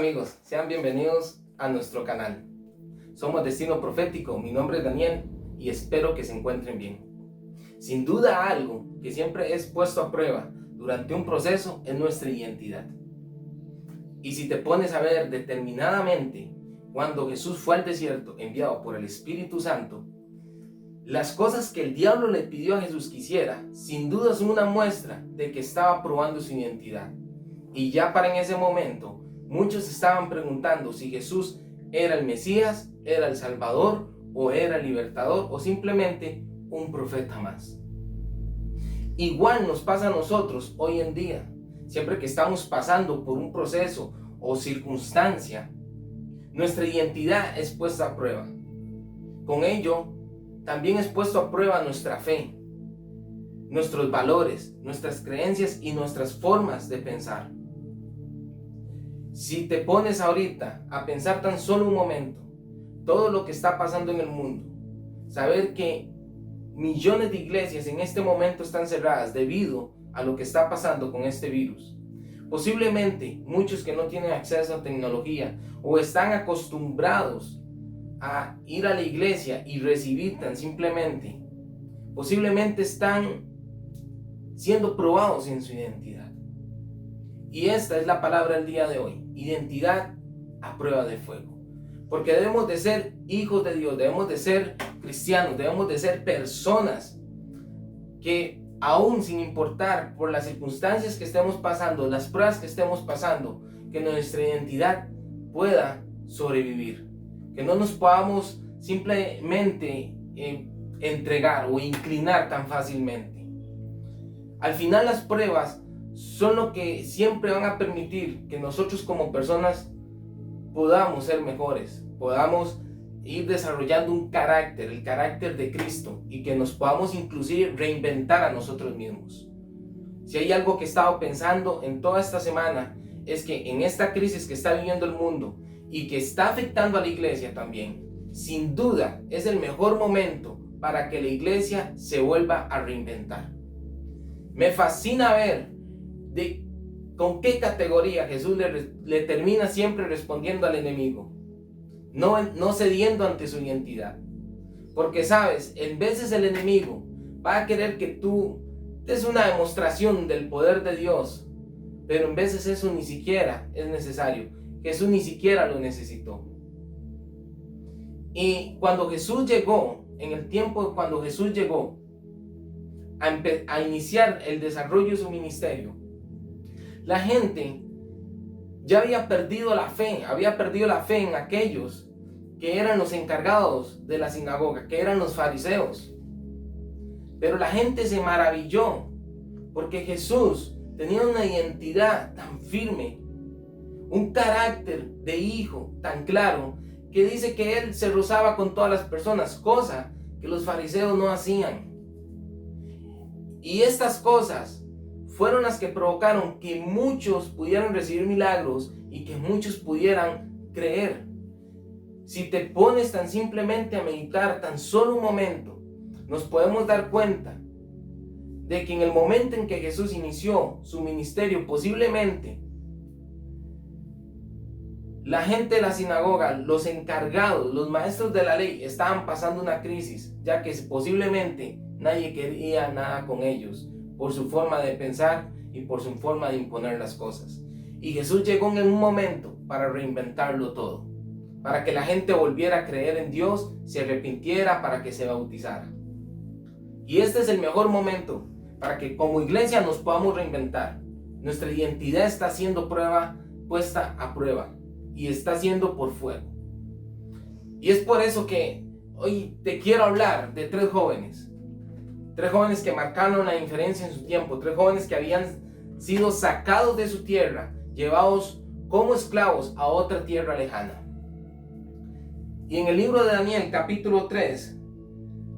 amigos, sean bienvenidos a nuestro canal. Somos Destino Profético, mi nombre es Daniel y espero que se encuentren bien. Sin duda algo que siempre es puesto a prueba durante un proceso es nuestra identidad. Y si te pones a ver determinadamente, cuando Jesús fue al desierto enviado por el Espíritu Santo, las cosas que el diablo le pidió a Jesús que hiciera, sin duda son una muestra de que estaba probando su identidad. Y ya para en ese momento, muchos estaban preguntando si Jesús era el Mesías, era el Salvador, o era el Libertador, o simplemente un profeta más. Igual nos pasa a nosotros hoy en día. Siempre que estamos pasando por un proceso o circunstancia, nuestra identidad es puesta a prueba. Con ello, también es puesto a prueba nuestra fe, nuestros valores, nuestras creencias y nuestras formas de pensar. Si te pones ahorita a pensar tan solo un momento, todo lo que está pasando en el mundo, saber que millones de iglesias en este momento están cerradas debido a lo que está pasando con este virus. Posiblemente muchos que no tienen acceso a tecnología o están acostumbrados a ir a la iglesia y recibir tan simplemente, posiblemente están siendo probados en su identidad. Y esta es la palabra del día de hoy: identidad a prueba de fuego. Porque debemos de ser hijos de Dios, debemos de ser cristianos, debemos de ser personas que aún sin importar por las circunstancias que estemos pasando, las pruebas que estemos pasando, que nuestra identidad pueda sobrevivir. Que no nos podamos simplemente entregar o inclinar tan fácilmente. Al final las pruebas son lo que siempre van a permitir que nosotros como personas podamos ser mejores, podamos ir desarrollando un carácter, el carácter de Cristo, y que nos podamos inclusive reinventar a nosotros mismos. Si hay algo que he estado pensando en toda esta semana, es que en esta crisis que está viviendo el mundo y que está afectando a la iglesia también, sin duda es el mejor momento para que la iglesia se vuelva a reinventar. Me fascina ver con qué categoría Jesús le termina siempre respondiendo al enemigo, no cediendo ante su identidad. Porque sabes, en veces el enemigo va a querer que tú des una demostración del poder de Dios, pero en veces eso ni siquiera es necesario. Jesús ni siquiera lo necesitó. Y cuando Jesús llegó, en el tiempo cuando Jesús llegó a iniciar el desarrollo de su ministerio, la gente ya había perdido la fe en aquellos que eran los encargados de la sinagoga, que eran los fariseos. Pero la gente se maravilló porque Jesús tenía una identidad tan firme, un carácter de hijo tan claro, que dice que él se rozaba con todas las personas, cosa que los fariseos no hacían. Y estas cosas fueron las que provocaron que muchos pudieran recibir milagros y que muchos pudieran creer. Si te pones tan simplemente a meditar tan solo un momento, nos podemos dar cuenta de que en el momento en que Jesús inició su ministerio, posiblemente la gente de la sinagoga, los encargados, los maestros de la ley, estaban pasando una crisis, ya que posiblemente nadie quería nada con ellos, por su forma de pensar y por su forma de imponer las cosas. Y Jesús llegó en un momento para reinventarlo todo, para que la gente volviera a creer en Dios, se arrepintiera, para que se bautizara. Y este es el mejor momento para que como iglesia nos podamos reinventar. Nuestra identidad está siendo puesta a prueba y está siendo por fuego. Y es por eso que hoy te quiero hablar de tres jóvenes que marcaron la diferencia en su tiempo, tres jóvenes que habían sido sacados de su tierra, llevados como esclavos a otra tierra lejana. Y en el libro de Daniel, capítulo 3,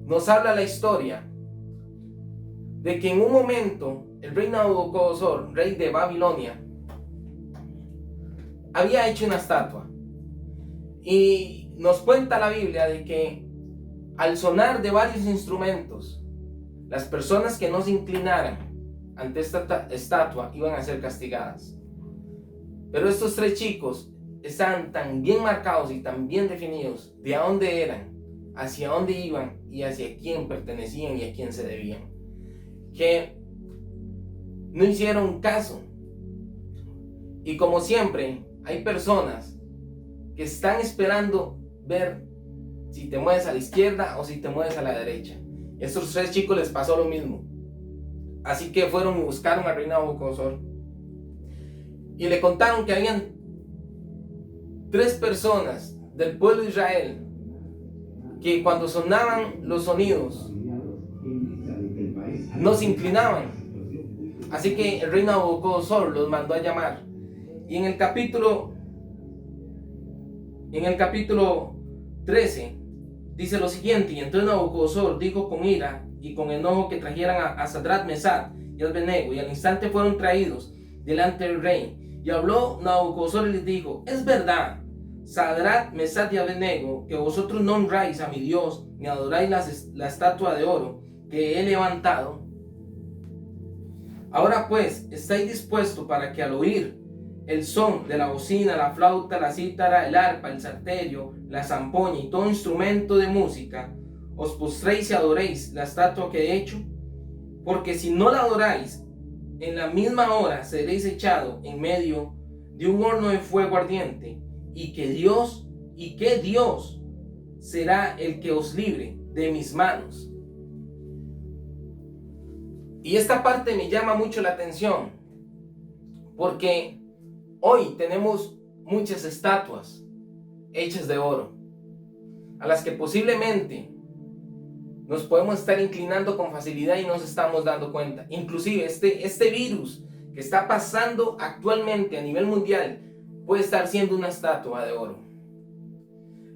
nos habla la historia de que en un momento el rey Nabucodonosor, rey de Babilonia, había hecho una estatua. Y nos cuenta la Biblia de que al sonar de varios instrumentos, las personas que no se inclinaran ante esta estatua iban a ser castigadas. Pero estos tres chicos estaban tan bien marcados y tan bien definidos de a dónde eran, hacia dónde iban y hacia quién pertenecían y a quién se debían, que no hicieron caso. Y como siempre, hay personas que están esperando ver si te mueves a la izquierda o si te mueves a la derecha. Y a estos 3 chicos les pasó lo mismo. Así que fueron y buscaron al rey Nabucodonosor y le contaron que habían 3 personas del pueblo de Israel que cuando sonaban los sonidos no se inclinaban. Así que el rey Nabucodonosor los mandó a llamar. Y en el capítulo 13 dice lo siguiente: y entonces Nabucodonosor dijo con ira y con enojo que trajeran a Sadrach, Mesach y Abednego, y al instante fueron traídos delante del rey. Y habló Nabucodonosor y les dijo: es verdad, Sadrach, Mesach y Abednego, que vosotros no honráis a mi Dios, ni adoráis la estatua de oro que he levantado. Ahora pues, ¿estáis dispuestos para que al oír el son de la bocina, la flauta, la cítara, el arpa, el salterio, la zampoña y todo instrumento de música, os postréis y adoréis la estatua que he hecho? Porque si no la adoráis, en la misma hora seréis echado en medio de un horno de fuego ardiente, y que Dios será el que os libre de mis manos. Y esta parte me llama mucho la atención, porque hoy tenemos muchas estatuas hechas de oro, a las que posiblemente nos podemos estar inclinando con facilidad y nos estamos dando cuenta. Inclusive este virus que está pasando actualmente a nivel mundial puede estar siendo una estatua de oro.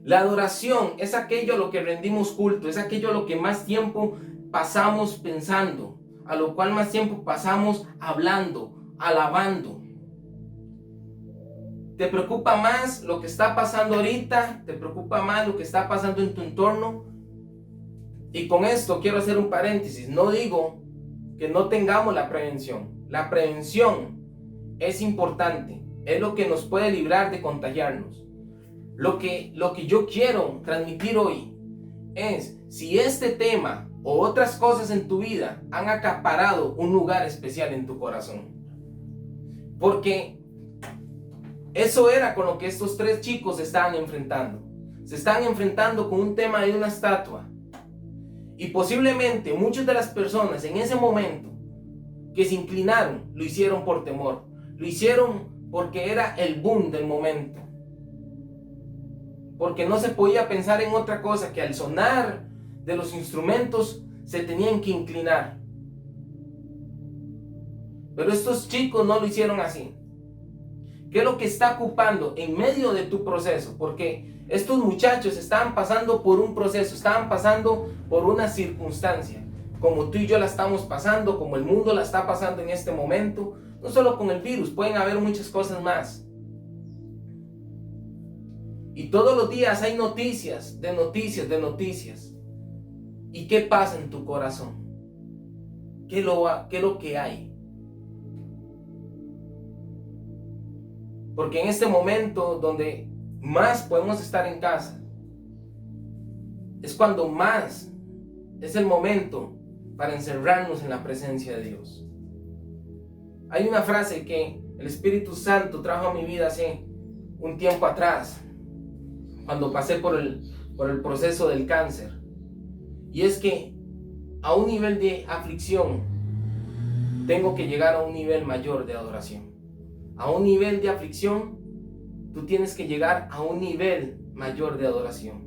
La adoración es aquello a lo que rendimos culto, es aquello a lo que más tiempo pasamos pensando, a lo cual más tiempo pasamos hablando, alabando. ¿Te preocupa más lo que está pasando ahorita? ¿Te preocupa más lo que está pasando en tu entorno? Y con esto quiero hacer un paréntesis. No digo que no tengamos la prevención. La prevención es importante. Es lo que nos puede librar de contagiarnos. Lo que yo quiero transmitir hoy es: si este tema o otras cosas en tu vida han acaparado un lugar especial en tu corazón. Porque eso era con lo que estos 3 chicos se estaban enfrentando. Se estaban enfrentando con un tema de una estatua. Y posiblemente muchas de las personas en ese momento que se inclinaron, lo hicieron por temor. Lo hicieron porque era el boom del momento. Porque no se podía pensar en otra cosa que al sonar de los instrumentos se tenían que inclinar. Pero estos chicos no lo hicieron así. ¿Qué es lo que está ocupando en medio de tu proceso? Porque estos muchachos estaban pasando por un proceso, estaban pasando por una circunstancia, como tú y yo la estamos pasando, como el mundo la está pasando en este momento. No solo con el virus, pueden haber muchas cosas más. Y todos los días hay noticias. ¿Y qué pasa en tu corazón? ¿Qué es lo que hay? Porque en este momento donde más podemos estar en casa, es cuando más es el momento para encerrarnos en la presencia de Dios. Hay una frase que el Espíritu Santo trajo a mi vida hace un tiempo atrás, cuando pasé por el proceso del cáncer. Y es que a un nivel de aflicción tengo que llegar a un nivel mayor de adoración. A un nivel de aflicción tú tienes que llegar a un nivel mayor de adoración.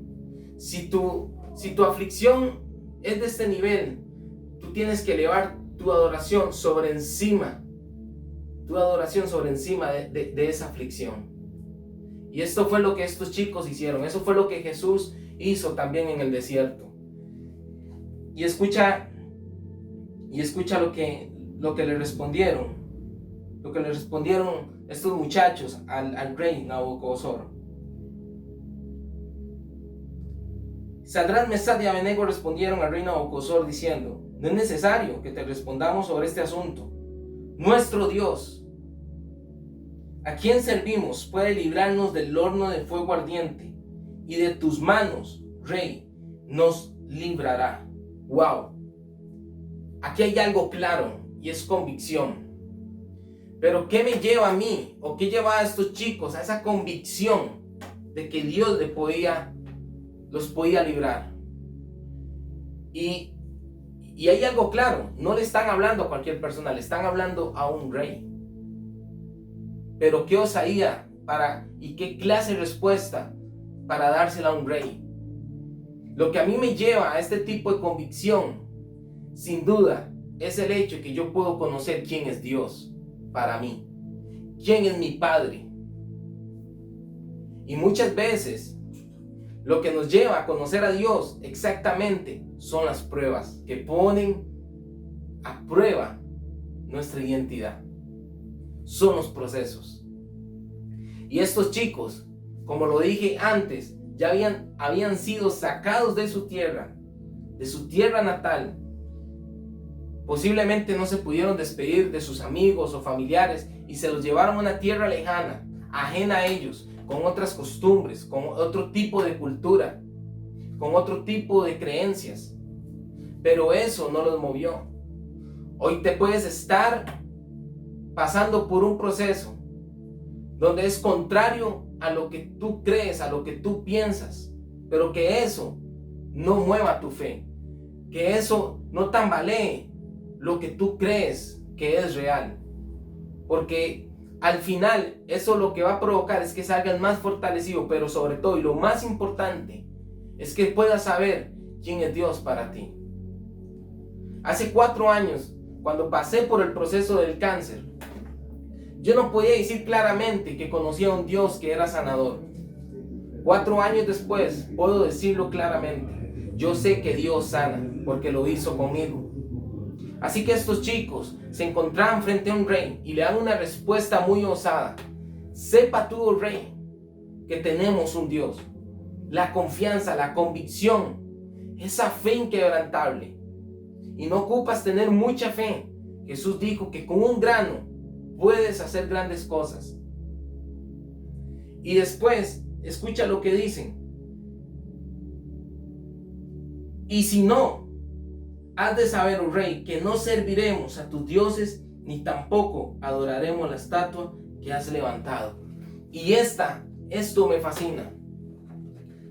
Si tu aflicción es de este nivel, tú tienes que elevar tu adoración sobre encima. Tu adoración sobre encima de esa aflicción. Y esto fue lo que estos chicos hicieron. Eso fue lo que Jesús hizo también en el desierto. Y escucha lo que le respondieron. Lo que le respondieron estos muchachos al rey Nabucodonosor. Sadrach, Mesach y Abednego respondieron al rey Nabucodonosor diciendo: no es necesario que te respondamos sobre este asunto. Nuestro Dios ¿A quién servimos? Puede librarnos del horno de fuego ardiente, y de tus manos, Rey, nos librará. Wow. Aquí hay algo claro y es convicción. Pero ¿qué me lleva a mí o qué lleva a estos chicos a esa convicción de que Dios los podía librar? Y hay algo claro, no le están hablando a cualquier persona, le están hablando a un rey. Pero qué osadía y qué clase de respuesta para dársela a un rey. Lo que a mí me lleva a este tipo de convicción, sin duda, es el hecho que yo puedo conocer quién es Dios para mí, quién es mi Padre. Y muchas veces lo que nos lleva a conocer a Dios exactamente son las pruebas que ponen a prueba nuestra identidad. Son los procesos. Y estos chicos, como lo dije antes, ya habían sido sacados de su tierra natal. Posiblemente no se pudieron despedir de sus amigos o familiares y se los llevaron a una tierra lejana, ajena a ellos, con otras costumbres, con otro tipo de cultura, con otro tipo de creencias. Pero eso no los movió. Hoy te puedes estar pasando por un proceso donde es contrario a lo que tú crees, a lo que tú piensas, pero que eso no mueva tu fe, que eso no tambalee lo que tú crees que es real, porque al final eso lo que va a provocar es que salgas más fortalecido, pero sobre todo y lo más importante es que puedas saber quién es Dios para ti. Hace 4 años, cuando pasé por el proceso del cáncer, yo no podía decir claramente que conocía a un Dios que era sanador. 4 años después, puedo decirlo claramente. Yo sé que Dios sana, porque lo hizo conmigo. Así que estos chicos se encontraban frente a un rey y le dan una respuesta muy osada. Sepa tú, oh rey, que tenemos un Dios. La confianza, la convicción, esa fe inquebrantable. Y no ocupas tener mucha fe. Jesús dijo que con un grano puedes hacer grandes cosas. Y después, escucha lo que dicen. Y si no, has de saber, oh rey, que no serviremos a tus dioses, ni tampoco adoraremos la estatua que has levantado. Y esto me fascina.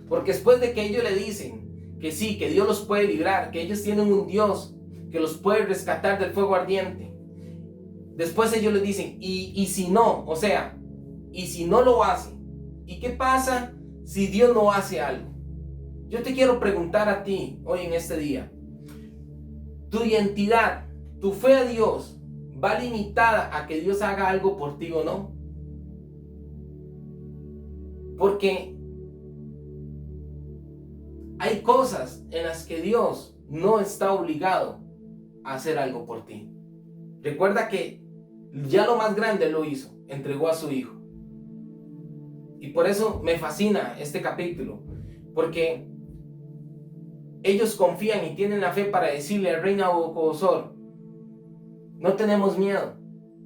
Porque después de que ellos le dicen que sí, que Dios los puede librar, que ellos tienen un Dios que los puede rescatar del fuego ardiente, después ellos le dicen, y si no, o sea, y si no lo hacen, ¿y qué pasa si Dios no hace algo? Yo te quiero preguntar a ti hoy en este día, ¿tu identidad, tu fe a Dios va limitada a que Dios haga algo por ti o no? Porque hay cosas en las que Dios no está obligado a hacer algo por ti. Recuerda que ya lo más grande lo hizo, entregó a su hijo. Y por eso me fascina este capítulo, porque ellos confían y tienen la fe para decirle al rey Nabucodonosor, no tenemos miedo,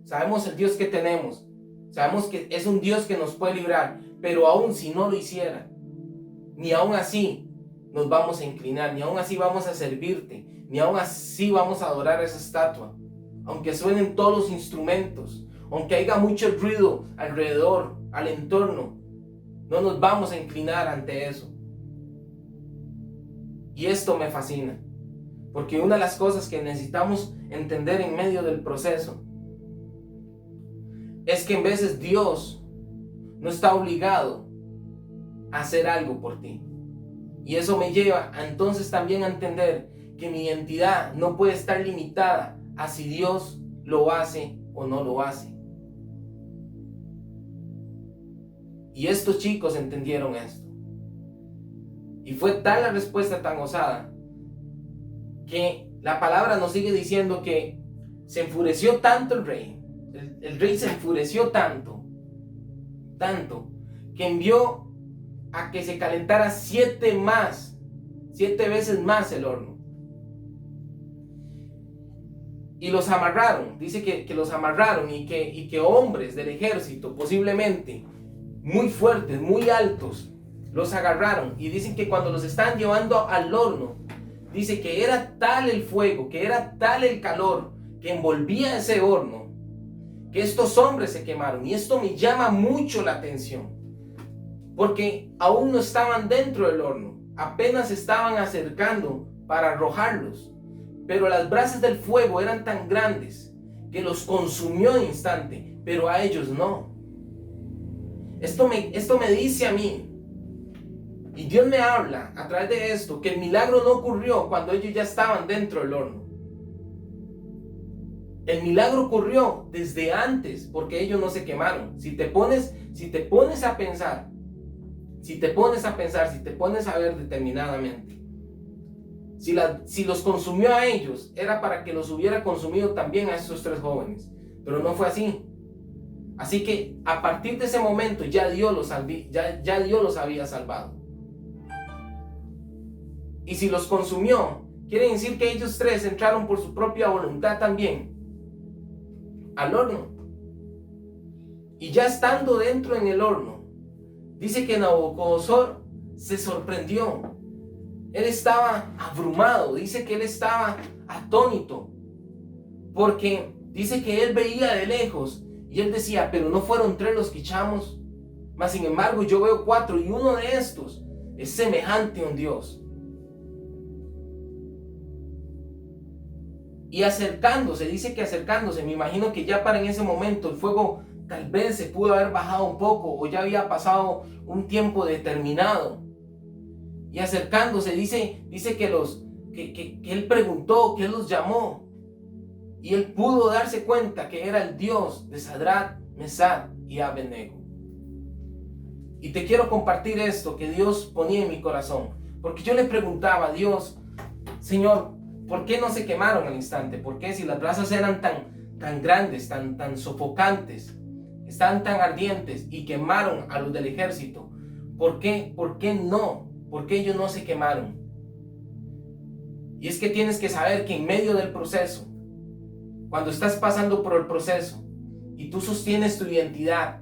sabemos el Dios que tenemos, sabemos que es un Dios que nos puede librar, pero aún si no lo hiciera, ni aún así nos vamos a inclinar, ni aún así vamos a servirte, ni aún así vamos a adorar a esa estatua, aunque suenen todos los instrumentos, aunque haya mucho ruido alrededor, al entorno, no nos vamos a inclinar ante eso. Y esto me fascina, porque una de las cosas que necesitamos entender en medio del proceso es que en veces Dios no está obligado a hacer algo por ti. Y eso me lleva a entonces también a entender que mi identidad no puede estar limitada a si Dios lo hace o no lo hace. Y estos chicos entendieron esto. Y fue tal la respuesta tan osada que la palabra nos sigue diciendo que se enfureció tanto el rey. El rey se enfureció tanto, que envió a que se calentara 7 veces más el horno. y los amarraron. Dice que los amarraron y que hombres del ejército, posiblemente muy fuertes, muy altos, los agarraron. Y dicen que cuando los estaban llevando al horno, dice que era tal el fuego, que era tal el calor que envolvía ese horno, que estos hombres se quemaron. Y esto me llama mucho la atención, porque aún no estaban dentro del horno, apenas se estaban acercando para arrojarlos, pero las brasas del fuego eran tan grandes que los consumió en instante, pero a ellos no. Esto me dice a mí, y Dios me habla a través de esto, que el milagro no ocurrió cuando ellos ya estaban dentro del horno. El milagro ocurrió desde antes, porque ellos no se quemaron. Si te pones a pensar, si te pones a ver determinadamente, si los consumió a ellos, era para que los hubiera consumido también a esos 3 jóvenes, pero no fue así. Así que a partir de ese momento ya Dios los había salvado. Y si los consumió, quiere decir que ellos 3 entraron por su propia voluntad también al horno. Y ya estando dentro en el horno, dice que Nabucodonosor se sorprendió. Él estaba abrumado, dice que él estaba atónito, porque dice que él veía de lejos y él decía, pero no fueron 3 los que echamos, mas sin embargo yo veo 4 y uno de estos es semejante a un Dios. Y dice que acercándose, me imagino que ya para en ese momento el fuego tal vez se pudo haber bajado un poco o ya había pasado un tiempo determinado. Y acercándose, dice que él preguntó, que él los llamó. Y él pudo darse cuenta que era el Dios de Sadrach, Mesach y Abednego. Y te quiero compartir esto que Dios ponía en mi corazón. Porque yo le preguntaba a Dios, Señor, ¿por qué no se quemaron al instante? ¿Por qué si las brasas eran tan grandes, tan sofocantes, estaban tan ardientes y quemaron a los del ejército? ¿Por qué no? ¿Por qué ellos no se quemaron? Y es que tienes que saber que en medio del proceso, cuando estás pasando por el proceso y tú sostienes tu identidad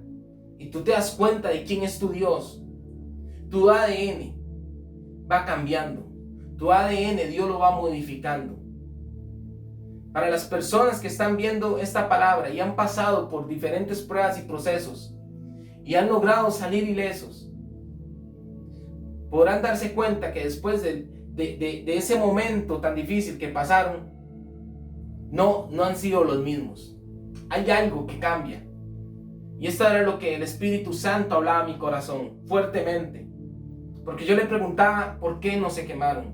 y tú te das cuenta de quién es tu Dios, tu ADN va cambiando. Tu ADN Dios lo va modificando. Para las personas que están viendo esta palabra y han pasado por diferentes pruebas y procesos y han logrado salir ilesos, podrán darse cuenta que después de ese momento tan difícil que pasaron, no han sido los mismos. Hay algo que cambia. Y esto era lo que el Espíritu Santo hablaba a mi corazón fuertemente. Porque yo le preguntaba por qué no se quemaron.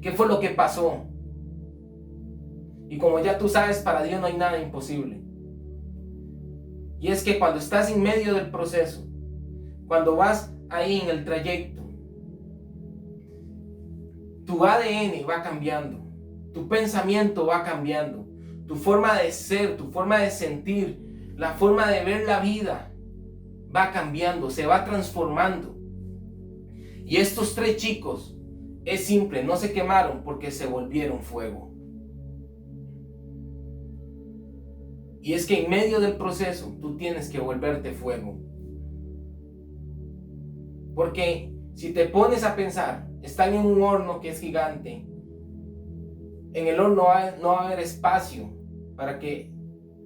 ¿Qué fue lo que pasó? Y como ya tú sabes, para Dios no hay nada imposible. Y es que cuando estás en medio del proceso, cuando vas ahí en el trayecto, tu ADN va cambiando, tu pensamiento va cambiando, tu forma de ser, tu forma de sentir, la forma de ver la vida va cambiando, se va transformando. Y estos 3 chicos, es simple, no se quemaron porque se volvieron fuego. Y es que en medio del proceso tú tienes que volverte fuego. Porque si te pones a pensar, están en un horno que es gigante. En el horno no va a haber espacio para que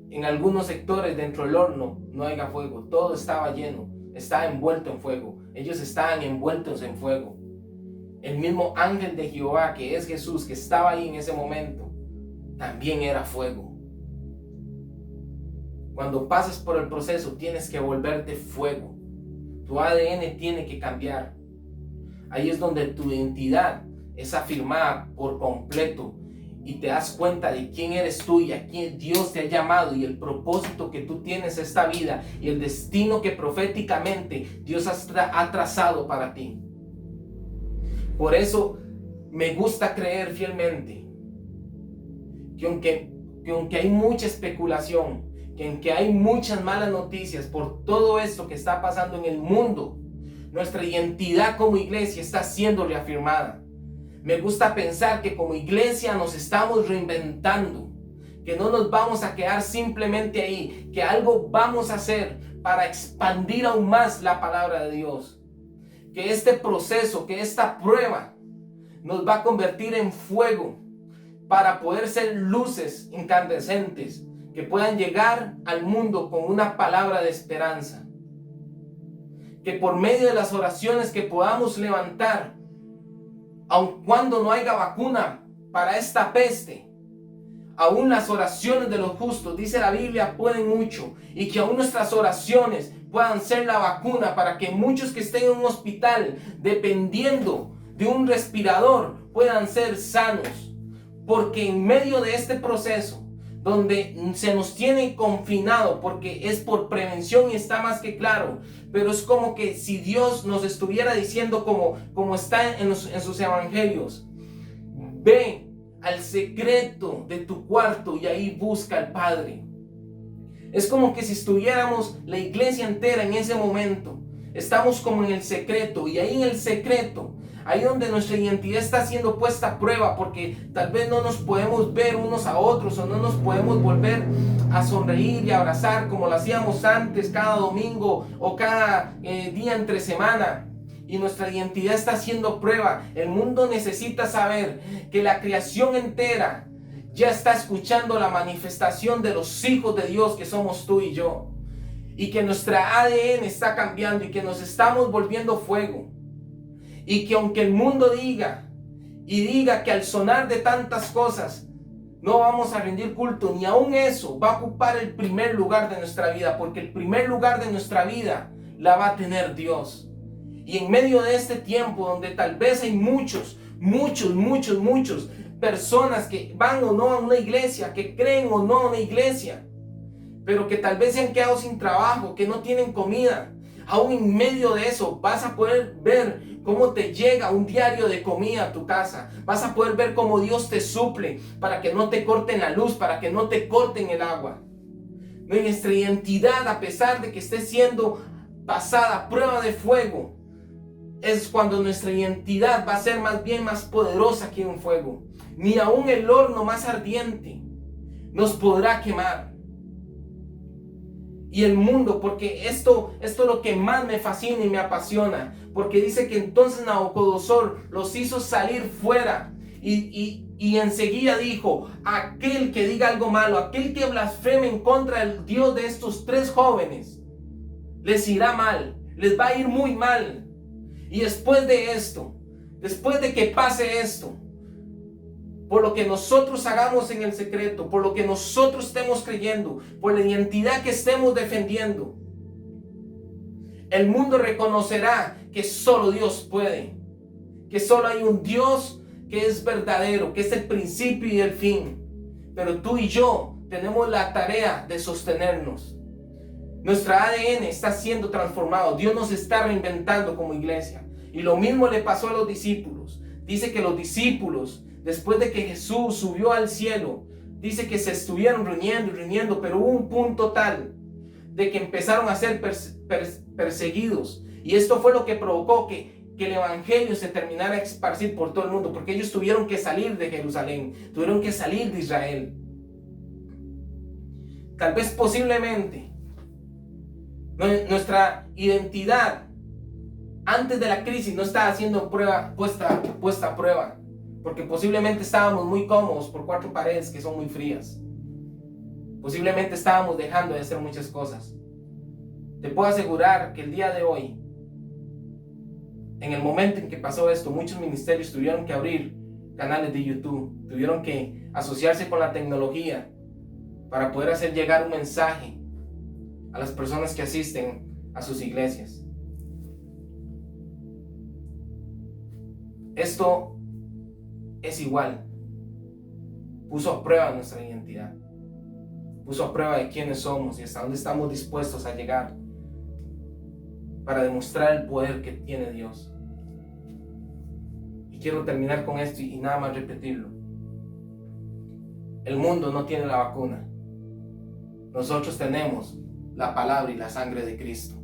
en algunos sectores dentro del horno no haya fuego. Todo estaba lleno, estaba envuelto en fuego. Ellos estaban envueltos en fuego. El mismo ángel de Jehová, que es Jesús, que estaba ahí en ese momento, también era fuego. Cuando pasas por el proceso, tienes que volverte fuego. Tu ADN tiene que cambiar. Ahí es donde tu identidad es afirmada por completo y te das cuenta de quién eres tú y a quién Dios te ha llamado y el propósito que tú tienes en esta vida y el destino que proféticamente Dios ha trazado para ti. Por eso me gusta creer fielmente que aunque hay mucha especulación, que aunque hay muchas malas noticias por todo esto que está pasando en el mundo, nuestra identidad como iglesia está siendo reafirmada. Me gusta pensar que como iglesia nos estamos reinventando. que no nos vamos a quedar simplemente ahí, que algo vamos a hacer para expandir aún más la palabra de Dios. Que este proceso, que esta prueba nos va a convertir en fuego para poder ser luces incandescentes que puedan llegar al mundo con una palabra de esperanza. Que por medio de las oraciones que podamos levantar, aun cuando no haya vacuna para esta peste, aún las oraciones de los justos, dice la Biblia, pueden mucho, y que aún nuestras oraciones puedan ser la vacuna para que muchos que estén en un hospital dependiendo de un respirador puedan ser sanos. Porque en medio de este proceso, donde se nos tiene confinado, porque es por prevención y está más que claro, pero es como que si Dios nos estuviera diciendo como está en sus evangelios: ve al secreto de tu cuarto y ahí busca al Padre. Es como que si estuviéramos la iglesia entera en ese momento. Estamos como en el secreto, y ahí en el secreto, ahí donde nuestra identidad está siendo puesta a prueba, porque tal vez no nos podemos ver unos a otros, o no nos podemos volver a sonreír y abrazar como lo hacíamos antes cada domingo o cada día entre semana. Y nuestra identidad está haciendo prueba. El mundo necesita saber que la creación entera ya está escuchando la manifestación de los hijos de Dios que somos tú y yo. Y que nuestra ADN está cambiando y que nos estamos volviendo fuego. Y que aunque el mundo diga que al sonar de tantas cosas no vamos a rendir culto, ni aún eso va a ocupar el primer lugar de nuestra vida, porque el primer lugar de nuestra vida la va a tener Dios. Y en medio de este tiempo donde tal vez hay muchos personas que van o no a una iglesia, que creen o no a una iglesia, pero que tal vez se han quedado sin trabajo, que no tienen comida, aún en medio de eso vas a poder ver cómo te llega un diario de comida a tu casa. Vas a poder ver cómo Dios te suple para que no te corten la luz, para que no te corten el agua. Nuestra identidad, a pesar de que esté siendo pasada a prueba de fuego, es cuando nuestra identidad va a ser más bien más poderosa que un fuego. Ni aún el horno más ardiente nos podrá quemar. Y el mundo, porque esto es lo que más me fascina y me apasiona, porque dice que entonces Nabucodonosor los hizo salir fuera y enseguida dijo: aquel que diga algo malo, aquel que blasfeme en contra del Dios de estos tres jóvenes, les irá mal, les va a ir muy mal. Y después de esto, después de que pase esto, por lo que nosotros hagamos en el secreto, por lo que nosotros estemos creyendo, por la identidad que estemos defendiendo, el mundo reconocerá que solo Dios puede, que solo hay un Dios que es verdadero, que es el principio y el fin. Pero tú y yo tenemos la tarea de sostenernos. Nuestra ADN está siendo transformado. Dios nos está reinventando como iglesia. Y lo mismo le pasó a los discípulos. Dice que los discípulos, después de que Jesús subió al cielo, dice que se estuvieron reuniendo, pero hubo un punto tal de que empezaron a ser perseguidos. Y esto fue lo que provocó que el evangelio se terminara a esparcir por todo el mundo, porque ellos tuvieron que salir de Jerusalén, tuvieron que salir de Israel. Tal vez posiblemente nuestra identidad antes de la crisis no estaba siendo puesta a prueba, porque posiblemente estábamos muy cómodos por cuatro paredes que son muy frías. Posiblemente estábamos dejando de hacer muchas cosas. Te puedo asegurar que el día de hoy, en el momento en que pasó esto, muchos ministerios tuvieron que abrir canales de YouTube, tuvieron que asociarse con la tecnología para poder hacer llegar un mensaje a las personas que asisten a sus iglesias. Esto es igual. Puso a prueba nuestra identidad. Puso a prueba de quiénes somos y hasta dónde estamos dispuestos a llegar para demostrar el poder que tiene Dios. Y quiero terminar con esto y nada más repetirlo. El mundo no tiene la vacuna. Nosotros tenemos la palabra y la sangre de Cristo.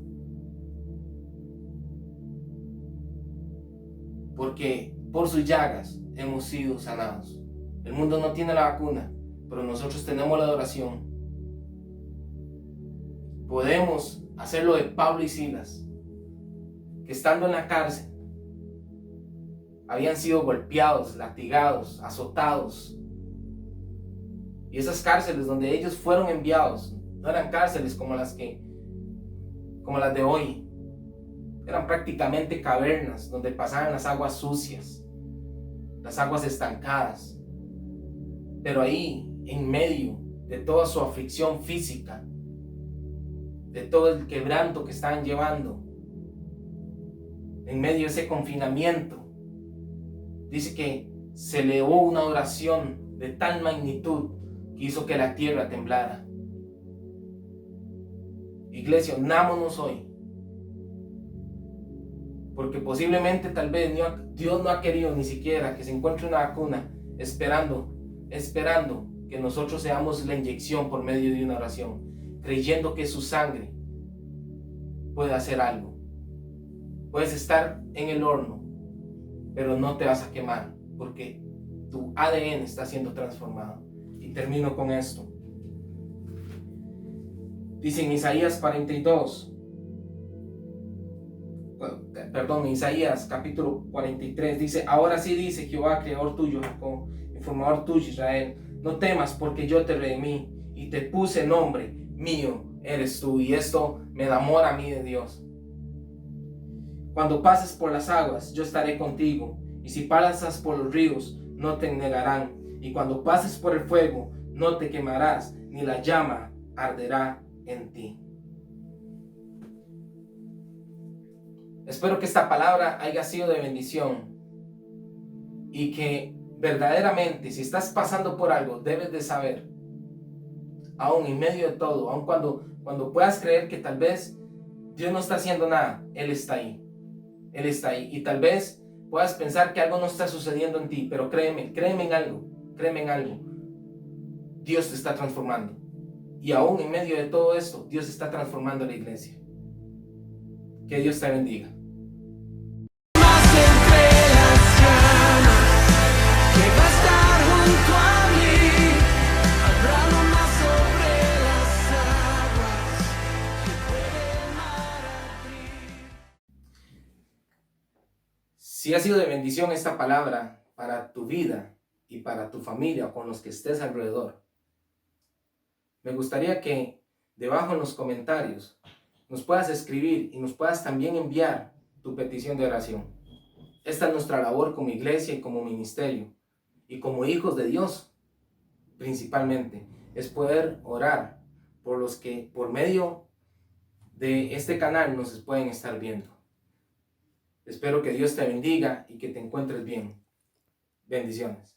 Porque por sus llagas hemos sido sanados. El mundo no tiene la vacuna, pero nosotros tenemos la adoración. Podemos hacerlo de Pablo y Silas, que estando en la cárcel habían sido golpeados, latigados, azotados. Y esas cárceles donde ellos fueron enviados no eran cárceles como las de hoy. Eran prácticamente cavernas donde pasaban las aguas sucias, las aguas estancadas. Pero ahí, en medio de toda su aflicción física, de todo el quebranto que estaban llevando, en medio de ese confinamiento, dice que se elevó una oración de tal magnitud que hizo que la tierra temblara. Iglesia, unámonos hoy, porque posiblemente tal vez Dios no ha querido ni siquiera que se encuentre una vacuna, esperando que nosotros seamos la inyección por medio de una oración, creyendo que su sangre puede hacer algo. Puedes estar en el horno, pero no te vas a quemar, porque tu ADN está siendo transformado. Y termino con esto. Dice en Isaías 42, Isaías capítulo 43, dice: ahora sí dice Jehová, creador tuyo, Jacob, informador tuyo, Israel, no temas, porque yo te redimí y te puse nombre, mío eres tú. Y esto me da amor a mí de Dios. Cuando pases por las aguas, yo estaré contigo, y si pasas por los ríos, no te negarán. Y cuando pases por el fuego, no te quemarás, ni la llama arderá en ti. Espero que esta palabra haya sido de bendición y que verdaderamente, si estás pasando por algo, debes de saber, aún en medio de todo, aún cuando puedas creer que tal vez Dios no está haciendo nada, Él está ahí. Él está ahí. Y tal vez puedas pensar que algo no está sucediendo en ti, pero créeme en algo. Dios te está transformando. Y aún en medio de todo esto, Dios está transformando la iglesia. Que Dios te bendiga. Si ha sido de bendición esta palabra para tu vida y para tu familia o con los que estés alrededor, me gustaría que debajo en los comentarios nos puedas escribir y nos puedas también enviar tu petición de oración. Esta es nuestra labor como iglesia y como ministerio y como hijos de Dios, principalmente, es poder orar por los que por medio de este canal nos pueden estar viendo. Espero que Dios te bendiga y que te encuentres bien. Bendiciones.